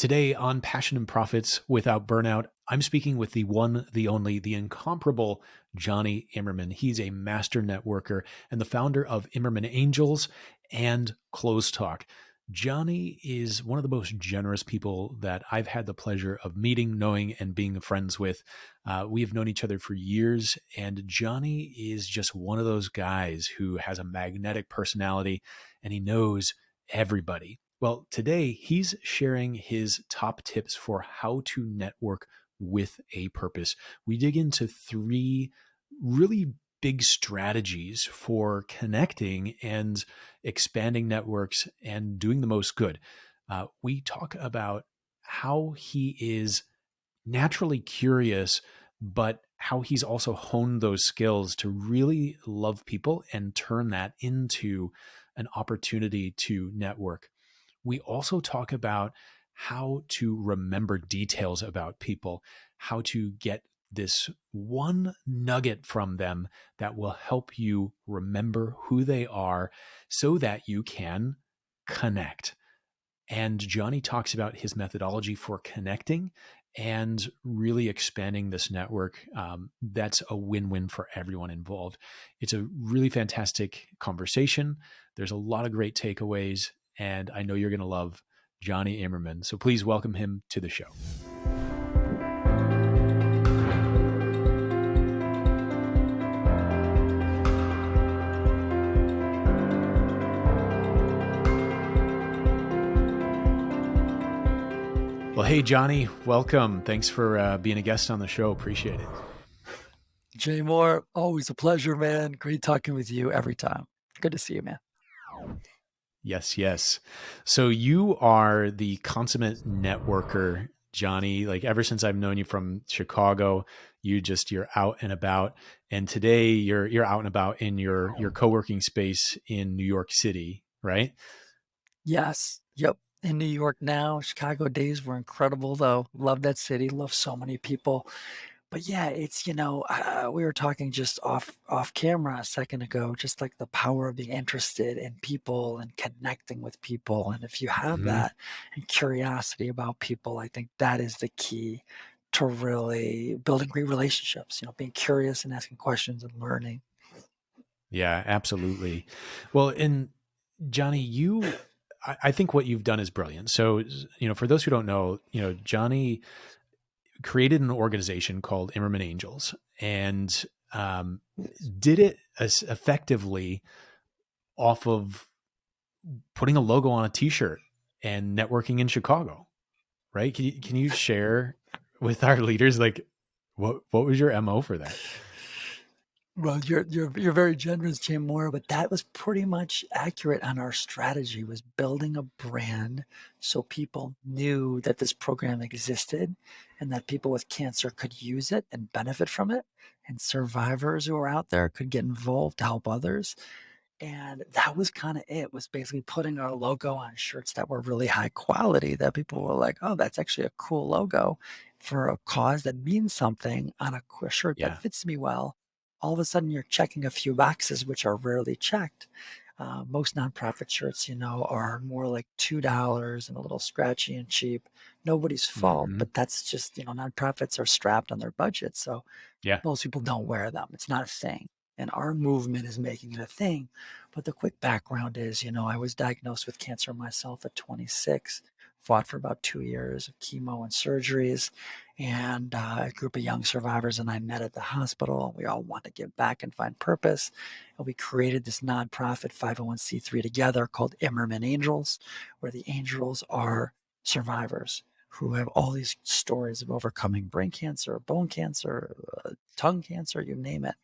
Today on Passion and Profits Without Burnout, I'm speaking with the one, the only, the incomparable Jonny Imerman. He's a master networker and the founder of Imerman Angels and CLOZTALK. Jonny is one of the most generous people that I've had the pleasure of meeting, knowing, and being friends with. We have known each other for years, and Jonny is just one of those guys who has a magnetic personality and he knows everybody. Well, today he's sharing his top tips for how to network with a purpose. We dig into three really big strategies for connecting and expanding networks and doing the most good. We talk about how he is naturally curious, but how he's also honed those skills to really love people and turn that into an opportunity to network. We also talk about how to remember details about people, how to get this one nugget from them that will help you remember who they are so that you can connect. And Jonny talks about his methodology for connecting and really expanding this network. That's a win-win for everyone involved. It's a really fantastic conversation. There's a lot of great takeaways, and I know you're going to love Jonny Imerman. So please welcome him to the show. Well, hey, Jonny, welcome. Thanks for being a guest on the show. Appreciate it. Jay Moore, always a pleasure, man. Great talking with you every time. Good to see you, man. Yes, yes. So you are the consummate networker, Jonny. Like ever since I've known you from Chicago, you're out and about. And today you're out and about in your co-working space in New York City, right? Yes. Yep. In New York now. Chicago days were incredible, though. Love that city. Love so many people. But yeah, it's, we were talking just off camera a second ago, just like the power of being interested in people and connecting with people. And if you have Mm-hmm. that and curiosity about people, I think that is the key to really building great relationships, being curious and asking questions and learning. Yeah, absolutely. Well, and Jonny, I think what you've done is brilliant. So, for those who don't know, Jonny created an organization called Imerman Angels and did it as effectively off of putting a logo on a t-shirt and networking in Chicago, right? Can you share with our leaders, like what was your MO for that? Well, you're very generous, Jim Moore, but that was pretty much accurate on our strategy, was building a brand so people knew that this program existed and that people with cancer could use it and benefit from it, and survivors who are out there could get involved to help others. And that was kind of it, was basically putting our logo on shirts that were really high quality, that people were like, oh, that's actually a cool logo for a cause that means something on a shirt that Yeah. fits me well. All of a sudden, you're checking a few boxes, which are rarely checked. Most nonprofit shirts, are more like $2 and a little scratchy and cheap. Nobody's fault, Mm-hmm. but that's just, nonprofits are strapped on their budget. So Yeah. most people don't wear them. It's not a thing. And our movement is making it a thing. But the quick background is, I was diagnosed with cancer myself at 26, fought for about 2 years of chemo and surgeries. And a group of young survivors and I met at the hospital. We all wanted to give back and find purpose. And we created this nonprofit 501c3 together called Imerman Angels, where the angels are survivors who have all these stories of overcoming brain cancer, bone cancer, tongue cancer, you name it.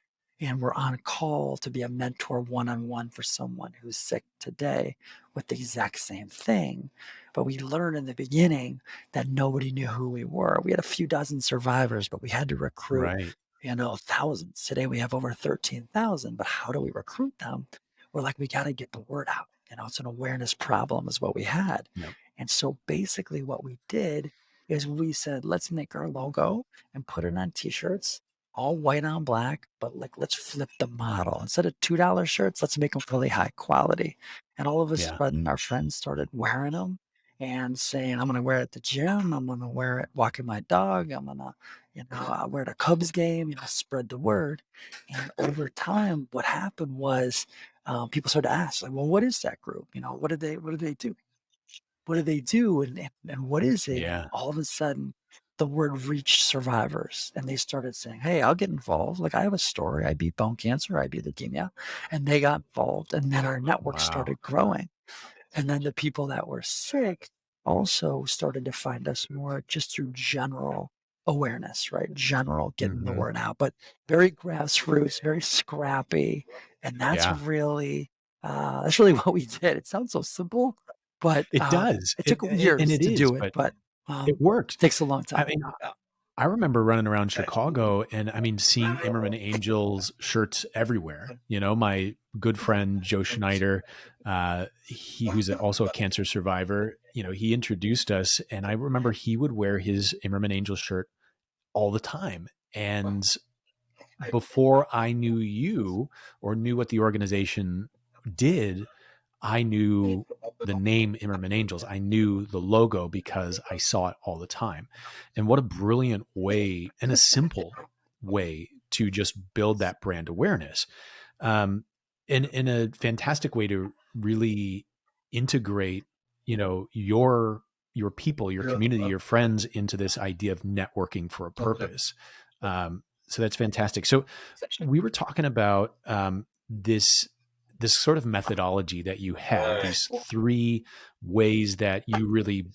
And we're on call to be a mentor one-on-one for someone who's sick today with the exact same thing. But we learned in the beginning that nobody knew who we were. We had a few dozen survivors, but we had to recruit, Right. thousands. Today we have over 13,000, but how do we recruit them? We're like, we got to get the word out. It's an awareness problem is what we had. Yep. And so basically what we did is we said, let's make our logo and put it on t-shirts, all white on black, but let's flip the model. Instead of $2 shirts, let's make them really high quality. And all of a Yeah. sudden our friends started wearing them. and saying, I'm going to wear it at the gym. I'm going to wear it walking my dog. I'm going to, wear it at a Cubs game, spread the word. And over time, what happened was people started to ask, like, well, what is that group? What do they do? What do they do? And what is it? And Yeah. all of a sudden, the word reached survivors and they started saying, hey, I'll get involved. Like, I have a story. I beat bone cancer. I beat leukemia. And they got involved. And then our network Wow. started growing. And then the people that were sick also started to find us more just through general awareness, right? General getting the Hmm. word out, but very grassroots, very scrappy. And Yeah. that's really what we did. It sounds so simple, but It does. it took And years it to is, do it, but but it worked. takes a long I time. mean, I remember running around Chicago and I mean, seeing Imerman Angels shirts everywhere. My good friend Joe Schneider, who's also a cancer survivor, he introduced us, and I remember he would wear his Imerman Angels shirt all the time. And before I knew you or knew what the organization did, I knew the name Imerman Angels. I knew the logo because I saw it all the time. And what a brilliant way and a simple way to just build that brand awareness. Um, and in a fantastic way to really integrate, your people, your community, your friends into this idea of networking for a purpose. So that's fantastic. So we were talking about this sort of methodology that you have, these three ways that you really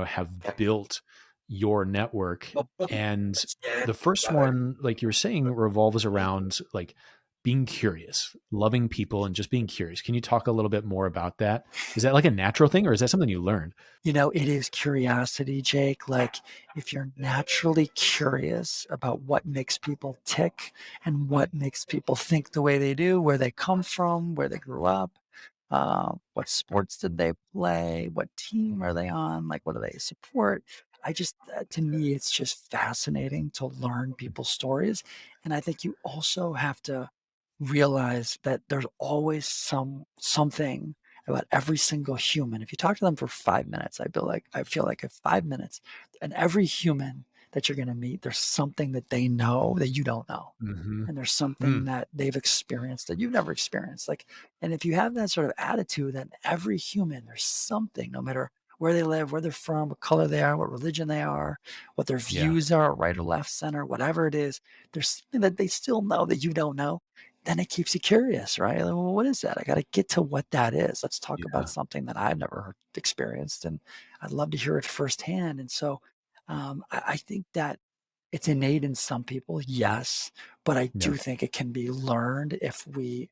have built your network. And the first one, like you were saying, revolves around like being curious, loving people, and just being curious. Can you talk a little bit more about that? Is that like a natural thing, or is that something you learned? It is curiosity, Jake. Like, if you're naturally curious about what makes people tick and what makes people think the way they do, where they come from, where they grew up, what sports did they play, what team are they on, like, what do they support? To me, it's just fascinating to learn people's stories. And I think you also have to realize that there's always something about every single human. If you talk to them for 5 minutes, I feel like if 5 minutes, and every human that you're going to meet, there's something that they know that you don't know. Mm-hmm. And there's something Mm, that they've experienced that you've never experienced. Like, and if you have that sort of attitude, then every human, there's something, no matter where they live, where they're from, what color they are, what religion they are, what their yeah. views are, right or left, center, whatever it is, there's something that they still know that you don't know. Then it keeps you curious, right? Like, well, what is that? I got to get to what that is. Let's talk about Yeah. something that I've never experienced, and I'd love to hear it firsthand. And so, I think that it's innate in some people, yes, but I Yeah. do think it can be learned if we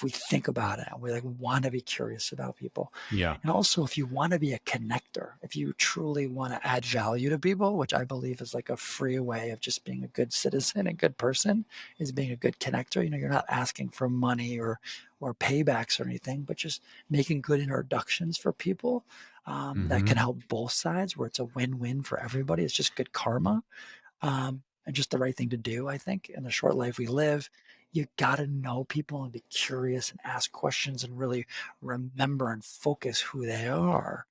think about it and we like want to be curious about people. Yeah. And also, if you want to be a connector, if you truly want to add value to people, which I believe is like a free way of just being a good citizen and good person, is being a good connector. You're not asking for money or paybacks or anything, but just making good introductions for people that Mm-hmm. can help both sides, where it's a win-win for everybody. It's just good karma, and just the right thing to do, I think, in the short life we live. You got to know people and be curious and ask questions and really remember and focus who they are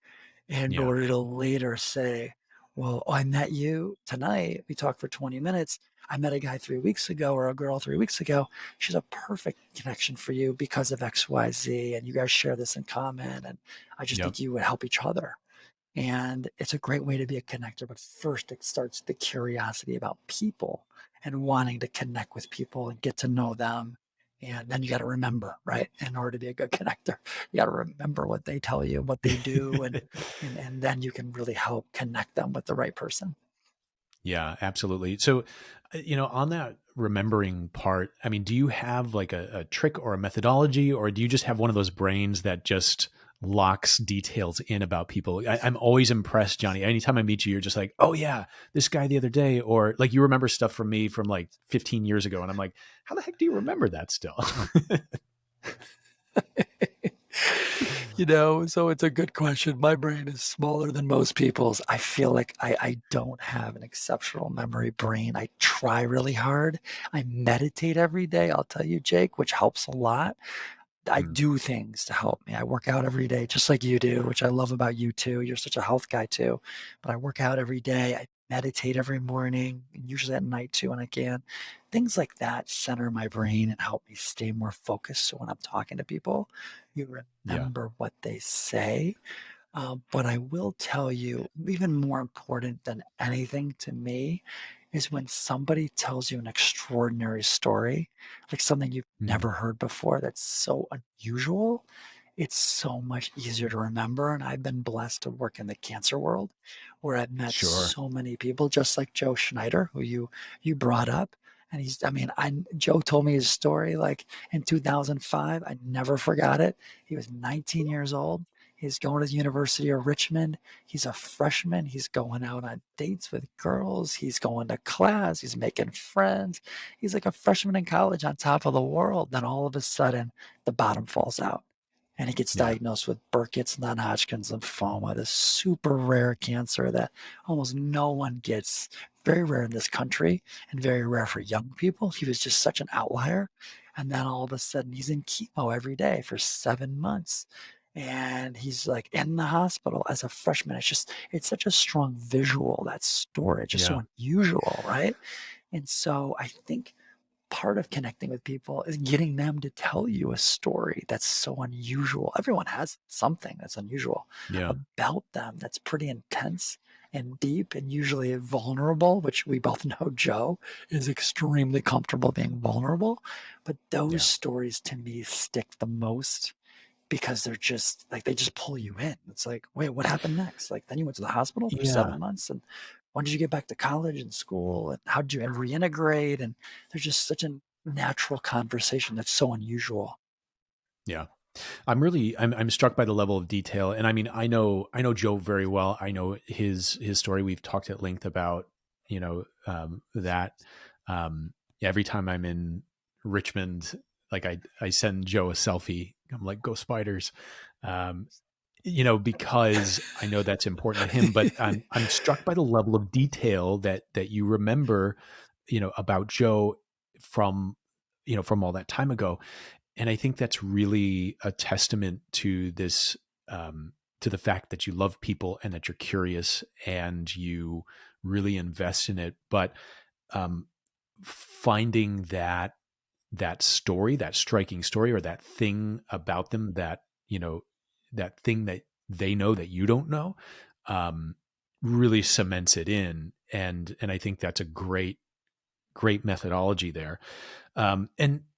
in Yeah. order to later say, well, I met you tonight. We talked for 20 minutes. I met a guy 3 weeks ago or a girl 3 weeks ago. She's a perfect connection for you because of XYZ. And you guys share this in common. And I just Yep. think you would help each other. And it's a great way to be a connector. But first, it starts the curiosity about people and wanting to connect with people and get to know them. And then you got to remember, right? In order to be a good connector, you got to remember what they tell you, what they do, and then you can really help connect them with the right person. Yeah, absolutely. So, on that remembering part, I mean, do you have like a trick or a methodology, or do you just have one of those brains that just locks details in about people? I'm always impressed, Johnny. Anytime I meet you, you're just like, oh, yeah, this guy the other day, or like you remember stuff from me from like 15 years ago. And I'm like, how the heck do you remember that still? So it's a good question. My brain is smaller than most people's. I feel like I don't have an exceptional memory brain. I try really hard. I meditate every day, I'll tell you, Jake, which helps a lot. I Mm. do things to help me. I work out every day, just like you do, which I love about you too. You're such a health guy too. But I work out every day. I meditate every morning, usually at night too when I can. Things like that center my brain and help me stay more focused. So when I'm talking to people, you Yeah. remember what they say. But I will tell you, even more important than anything to me is when somebody tells you an extraordinary story, like something you've Mm. never heard before that's so unusual. It's so much easier to remember. And I've been blessed to work in the cancer world where I've met Sure. so many people, just like Joe Schneider, who you brought up. And I mean, Joe told me his story like in 2005. I never forgot it. He was 19 years old. He's going to the University of Richmond. He's a freshman. He's going out on dates with girls. He's going to class. He's making friends. He's like a freshman in college on top of the world. Then all of a sudden, the bottom falls out. And he gets Yeah. diagnosed with Burkitt's non-Hodgkin's lymphoma, this super rare cancer that almost no one gets. Very rare in this country and very rare for young people. He was just such an outlier. And then all of a sudden, he's in chemo every day for 7 months and he's like in the hospital as a freshman. It's such a strong visual, that story. It's just so Yeah. unusual, right? And so I think part of connecting with people is getting them to tell you a story that's so unusual. Everyone has something that's unusual Yeah. about them that's pretty intense and deep and usually vulnerable, which we both know Joe is extremely comfortable being vulnerable. But those Yeah. stories to me stick the most because they're just like they just pull you in. It's like, wait, what happened next? Like then you went to the hospital for Yeah. 7 months, and when did you get back to college and school, and how did you reintegrate? And there's just such a natural conversation that's so unusual. Yeah. I'm struck by the level of detail. And I mean, I know Joe very well. I know his story. We've talked at length about, that, every time I'm in Richmond, like I send Joe a selfie. I'm like, go Spiders. Um, because I know that's important to him, but I'm struck by the level of detail that you remember, about Joe from, from all that time ago. And I think that's really a testament to this, to the fact that you love people and that you're curious and you really invest in it. But um, finding that story, that striking story, or that thing about them that that thing that they know that you don't know, um, really cements it in. And I think that's a great methodology there. And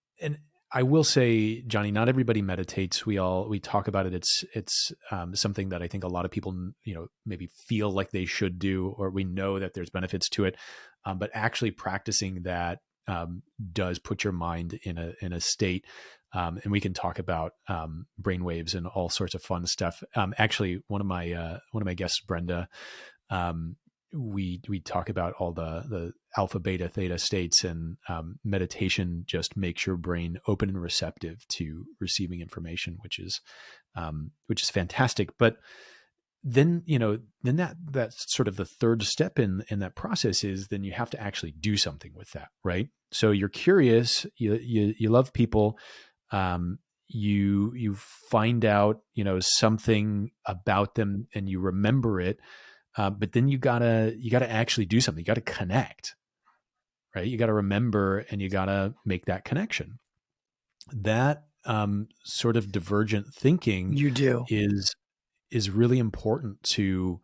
I will say, Johnny, not everybody meditates. We talk about it. It's something that I think a lot of people, maybe feel like they should do, or we know that there's benefits to it. But actually practicing that does put your mind in a state. And we can talk about brainwaves and all sorts of fun stuff. Actually, one of my guests, Brenda, um, we talk about all the alpha, beta, theta states, and meditation just makes your brain open and receptive to receiving information, which is fantastic. But then then that's sort of the third step in that process is then you have to actually do something with that, right? So you're curious, you love people, you find out something about them and you remember it, but then you gotta actually do something. You gotta connect, right? You gotta remember and you gotta make that connection. That sort of divergent thinking You do. is really important to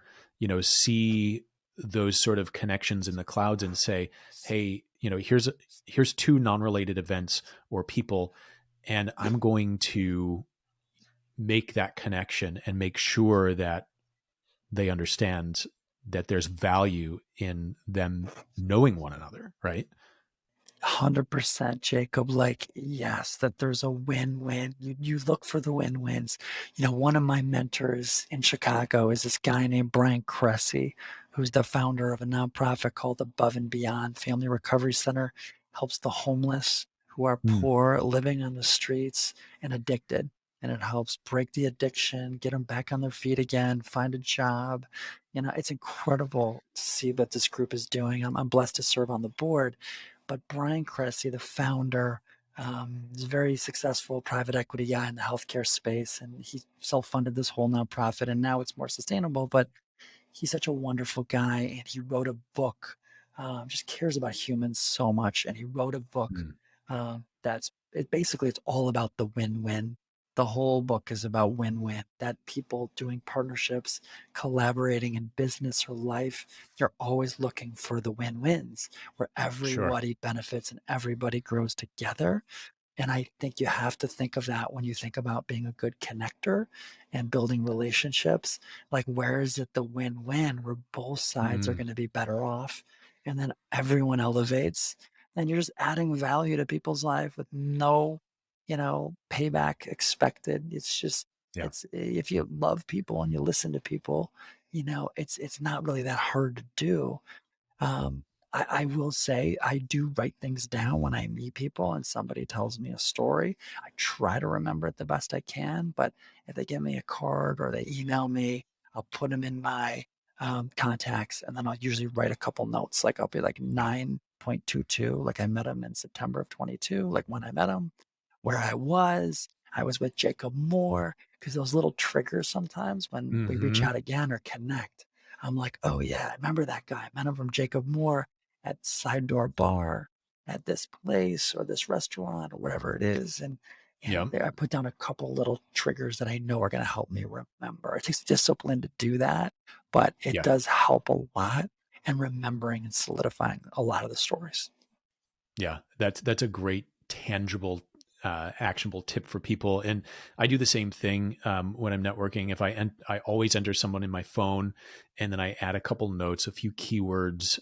see those sort of connections in the clouds and say, hey, here's two non-related events or people, and I'm going to make that connection and make sure that they understand that there's value in them knowing one another, right? 100% Jacob, like yes, that there's a win-win. You look for the win-wins. One of my mentors in Chicago is this guy named Brian Cressy, who's the founder of a nonprofit called Above and Beyond Family Recovery Center, helps the homeless who are Mm. poor, living on the streets and addicted. And it helps break the addiction, get them back on their feet again, find a job. It's incredible to see what this group is doing. I'm blessed to serve on the board, but Brian Cressy, the founder, He's a very successful private equity guy in the healthcare space, and he self-funded this whole nonprofit, and now it's more sustainable. But he's such a wonderful guy, and he wrote a book. Just cares about humans so much, and he wrote a book Mm, that's it. Basically, it's all about the win-win. The whole book is about win-win. That people doing partnerships, collaborating in business or life, they're always looking for the win-wins, where sure. everybody benefits and everybody grows together. And I think you have to think of that when you think about being a good connector and building relationships. Like, where is it the win win where both sides are Mm, going to be better off and then everyone elevates? Then you're just adding value to people's life with no, payback expected. It's just, yeah. it's if you love people and you listen to people, it's not really that hard to do. um, I will say I do write things down when I meet people and somebody tells me a story. I try to remember it the best I can, but if they give me a card or they email me, I'll put them in my contacts, and then I'll usually write a couple notes. Like, I'll be like 9.22, like I met him in September of 22, like when I met him, where I was with Jacob Moore, because those little triggers sometimes when we reach Hmm. out again or connect, I'm like, oh yeah, I remember that guy. I met him from Jacob Moore at Side Door Bar at this place or this restaurant or whatever it is. And Yeah. there I put down a couple little triggers that I know are going to help me remember. It takes discipline to do that, but it Yeah. does help a lot in remembering and solidifying a lot of the stories. Yeah, that's a great tangible, actionable tip for people. And I do the same thing when I'm networking. If I always enter someone in my phone, and then I add a couple notes, a few keywords,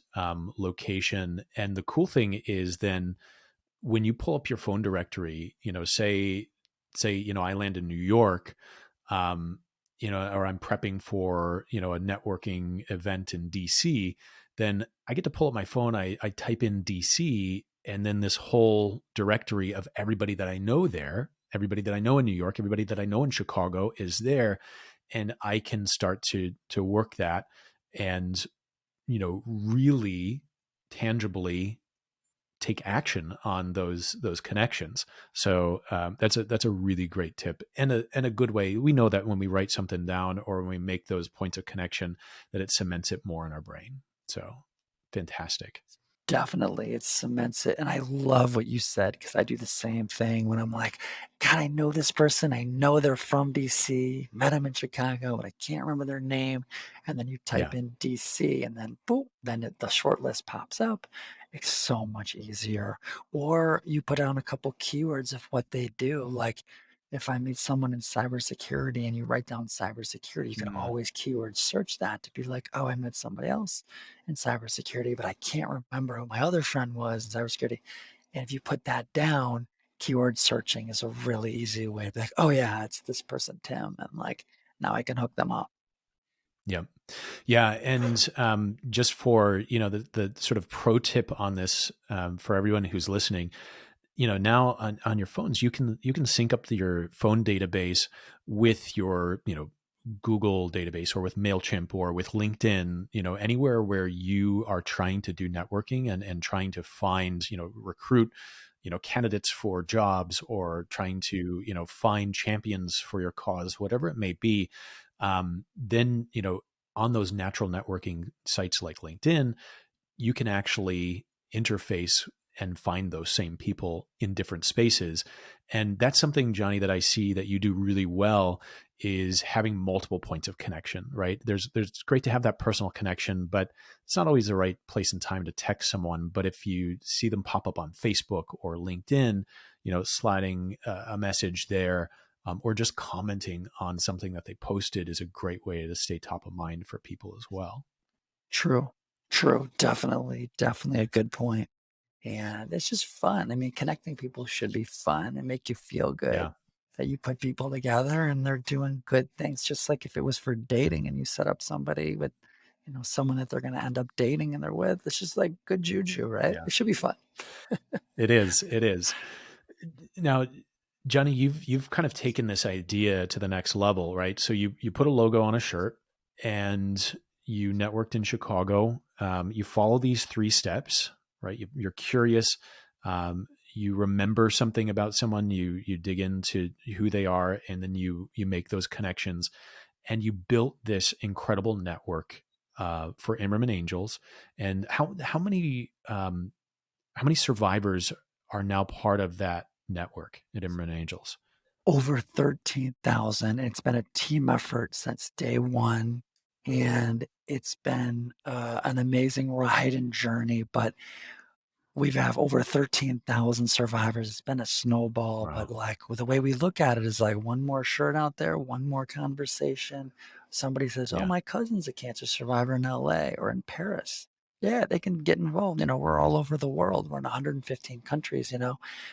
location. And the cool thing is then when you pull up your phone directory, say I land in New York, um, or I'm prepping for a networking event in DC, then I get to pull up my phone. I type in DC, and then this whole directory of everybody that I know there, everybody that I know in New York, everybody that I know in Chicago is there, and I can start to work that and really tangibly take action on those connections. So that's a really great tip and a good way. We know that when we write something down or when we make those points of connection, that it cements it more in our brain. So fantastic. Definitely, it cements it, and I love what you said because I do the same thing when I'm like, "God, I know this person. I know they're from DC. Met them in Chicago, but I can't remember their name." And then you Yeah. type in DC, and then boom, then the short list pops up. It's so much easier. Or you put down a couple keywords of what they do. Like, if I meet someone in cybersecurity and you write down cybersecurity, you can Mm, always keyword search that to be like, "Oh, I met somebody else in cybersecurity, but I can't remember who my other friend was in cybersecurity." And if you put that down, keyword searching is a really easy way to be like, oh yeah, it's this person, Tim. And like, now I can hook them up. yeah. Yeah, and just for the sort of pro tip on this, for everyone who's listening, now on your phones you can sync up to your phone database with your Google database or with MailChimp or with LinkedIn, anywhere where you are trying to do networking and trying to find, recruit, candidates for jobs or trying to, find champions for your cause, whatever it may be. Then, on those natural networking sites like LinkedIn, you can actually interface and find those same people in different spaces. And that's something, Jonny, that I see that you do really well is having multiple points of connection, right? There's great to have that personal connection, but it's not always the right place and time to text someone. But if you see them pop up on Facebook or LinkedIn, sliding a message there, or just commenting on something that they posted is a great way to stay top of mind for people as well. True, true. Definitely, definitely a good point. And it's just fun. I mean, connecting people should be fun and make you feel good Yeah. that you put people together and they're doing good things. Just like if it was for dating and you set up somebody with, someone that they're going to end up dating and they're with, it's just like good juju, right? Yeah. It should be fun. It is. It is. Now, Jonny, you've kind of taken this idea to the next level, right? So you put a logo on a shirt and you networked in Chicago. You follow these three steps, right? You're curious. you remember something about someone, you dig into who they are, and then you make those connections, and you built this incredible network for Imerman Angels. And how many survivors are now part of that network at Imerman Angels? Over 13,000. It's been a team effort since day one, and it's been an amazing ride and journey. But we've have over 13,000 survivors. It's been a snowball, but Wow. like with the way we look at it is like one more shirt out there, one more conversation. Somebody says, "Oh, Yeah. my cousin's a cancer survivor in LA or in Paris." Yeah, they can get involved. We're all over the world. We're in 115 countries.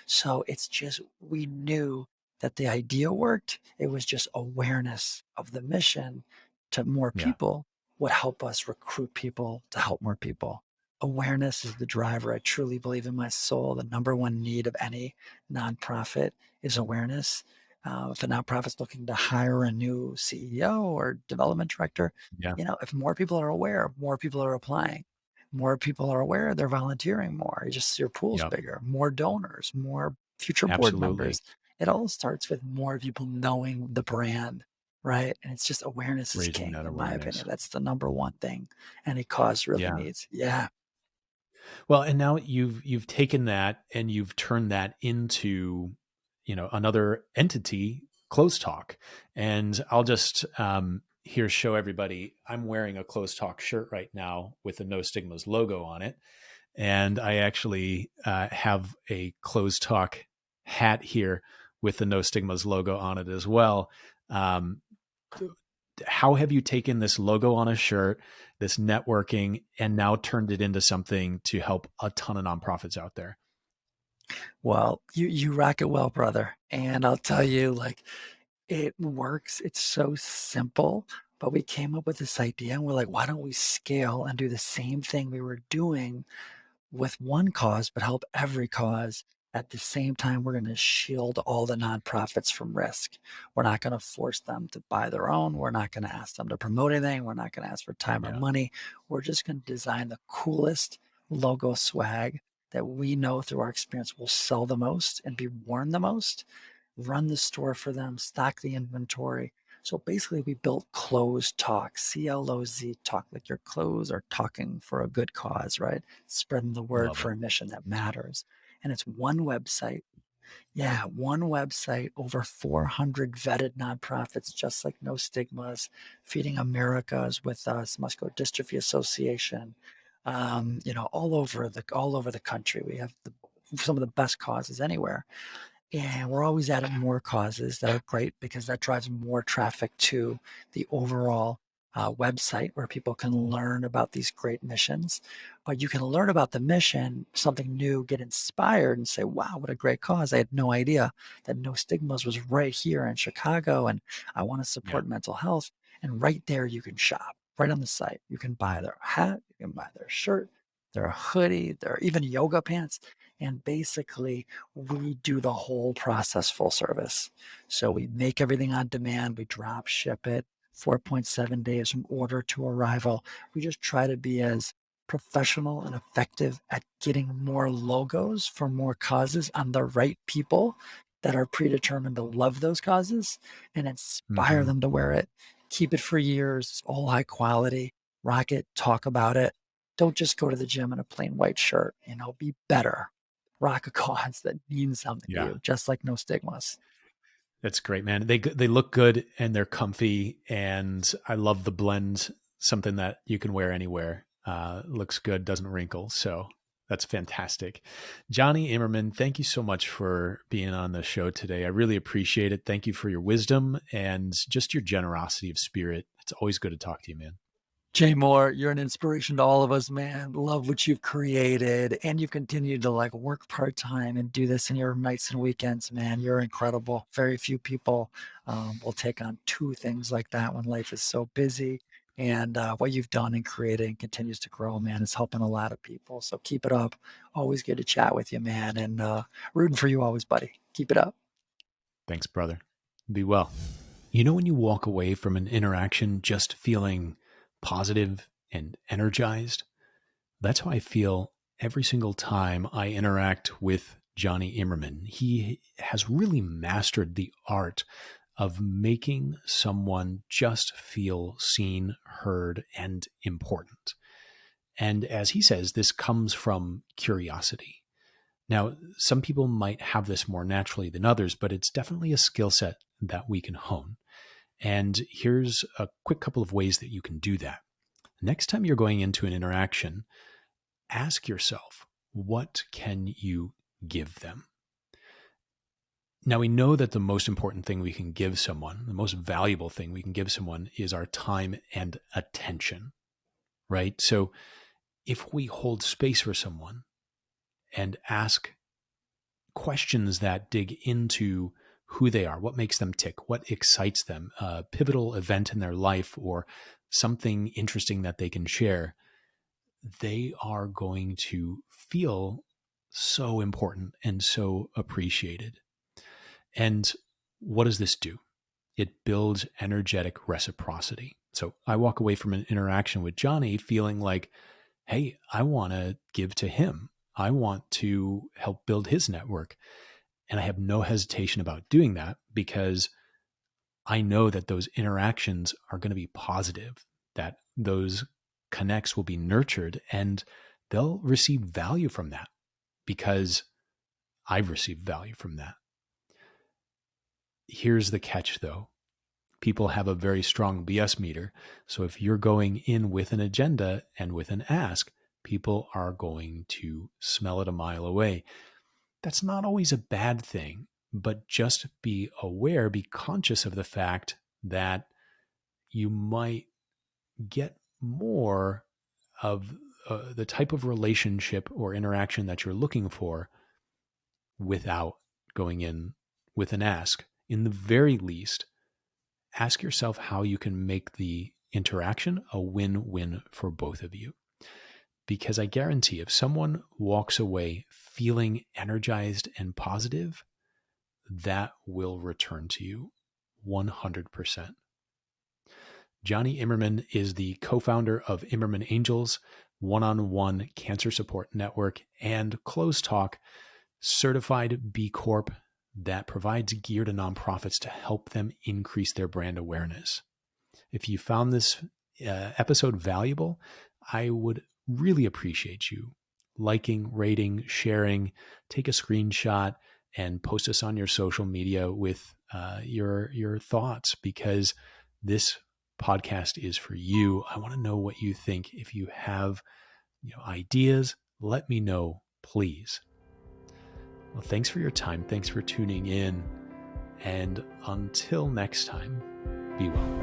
So it's just, we knew that the idea worked. It was just awareness of the mission to more Yeah. people would help us recruit people to help more people. Awareness is the driver. I truly believe in my soul. The number one need of any nonprofit is awareness. If a nonprofit's looking to hire a new CEO or development director, Yeah. if more people are aware, more people are applying. More people are aware, they're volunteering more. Your pool's Yep. bigger, more donors, more future board Absolutely. members. It all starts with more people knowing the brand, right? And it's just awareness is Raising king, that in my opinion. awareness. That's the number one thing any cause really Yeah. needs. Yeah. Well, and now you've taken that and you've turned that into, another entity, Close Talk. And I'll just here show everybody. I'm wearing a Close Talk shirt right now with the No Stigmas logo on it, and I actually have a Close Talk hat here with the No Stigmas logo on it as well. Um, how have you taken this logo on a shirt, this networking, and now turned it into something to help a ton of nonprofits out there? Well, you rock it well, brother. And I'll tell you, like, it works. It's so simple. But we came up with this idea and we're like, why don't we scale and do the same thing we were doing with one cause, but help every cause. At the same time, we're going to shield all the nonprofits from risk. We're not going to force them to buy their own. We're not going to ask them to promote anything. We're not going to ask for time or Yeah. money. We're just going to design the coolest logo swag that we know through our experience will sell the most and be worn the most, run the store for them, stock the inventory. So basically, we built CLOZTALK, CLOZ talk, like your clothes are talking for a good cause, right? Spreading the word Love for it. a mission that matters. And it's one website. Yeah, one website, over 400 vetted nonprofits, just like No Stigmas, Feeding America's with us, Muscular Dystrophy Association, all over the country. We have some of the best causes anywhere. And we're always adding more causes that are great because that drives more traffic to the overall website where people can learn about these great missions. But you can learn about the mission, something new, get inspired, and say, wow, what a great cause. I had no idea that No Stigmas was right here in Chicago, and I want to Yeah. support mental health. And right there, you can shop right on the site. You can buy their hat, you can buy their shirt, their hoodie, their even yoga pants. And basically, we do the whole process full service. So we make everything on demand, we drop ship it 4.7 days from order to arrival. We just try to be as professional and effective at getting more logos for more causes on the right people that are predetermined to love those causes and inspire Mm-hmm. them to wear it. Keep it for years, it's all high quality. Rock it, talk about it. Don't just go to the gym in a plain white shirt, be better. Rock a cause that means something to Yeah. you, just like No Stigmas. That's great, man. They look good and they're comfy, and I love the blend. Something that you can wear anywhere. Looks good, doesn't wrinkle. So that's fantastic. Jonny Imerman, thank you so much for being on the show today. I really appreciate it. Thank you for your wisdom and just your generosity of spirit. It's always good to talk to you, man. Jay Moore, you're an inspiration to all of us, man. Love what you've created. And you've continued to like work part-time and do this in your nights and weekends, man. You're incredible. Very few people will take on two things like that when life is so busy. And what you've done and created and continues to grow, man, is helping a lot of people. So keep it up. Always good to chat with you, man. And rooting for you always, buddy. Keep it up. Thanks, brother. Be well. When you walk away from an interaction just feeling positive and energized, that's how I feel every single time I interact with Jonny Imerman. He has really mastered the art of making someone just feel seen, heard, and important. And as he says, this comes from curiosity. Now, some people might have this more naturally than others, but it's definitely a skill set that we can hone. And here's a quick couple of ways that you can do that. Next time you're going into an interaction, ask yourself, what can you give them? Now, we know that the most important thing we can give someone, the most valuable thing we can give someone is our time and attention, right? So if we hold space for someone and ask questions that dig into who they are, what makes them tick, what excites them, a pivotal event in their life, or something interesting that they can share, they are going to feel so important and so appreciated. And what does this do? It builds energetic reciprocity. So I walk away from an interaction with Jonny feeling like, hey, I want to give to him. I want to help build his network. And I have no hesitation about doing that because I know that those interactions are going to be positive, that those connects will be nurtured, and they'll receive value from that because I've received value from that. Here's the catch, though. People have a very strong BS meter. So if you're going in with an agenda and with an ask, people are going to smell it a mile away. That's not always a bad thing, but just be aware, be conscious of the fact that you might get more of the type of relationship or interaction that you're looking for without going in with an ask. In the very least, ask yourself how you can make the interaction a win-win for both of you. Because I guarantee if someone walks away feeling energized and positive, that will return to you 100%. Jonny Imerman is the co-founder of Imerman Angels, one-on-one cancer support network, and CLOZTALK, certified B Corp that provides gear to nonprofits to help them increase their brand awareness. If you found this episode valuable, I would really appreciate you liking, rating, sharing, take a screenshot, and post us on your social media with your thoughts, because this podcast is for you. I want to know what you think. If you have ideas, let me know, please. Well, thanks for your time. Thanks for tuning in. And until next time, be well.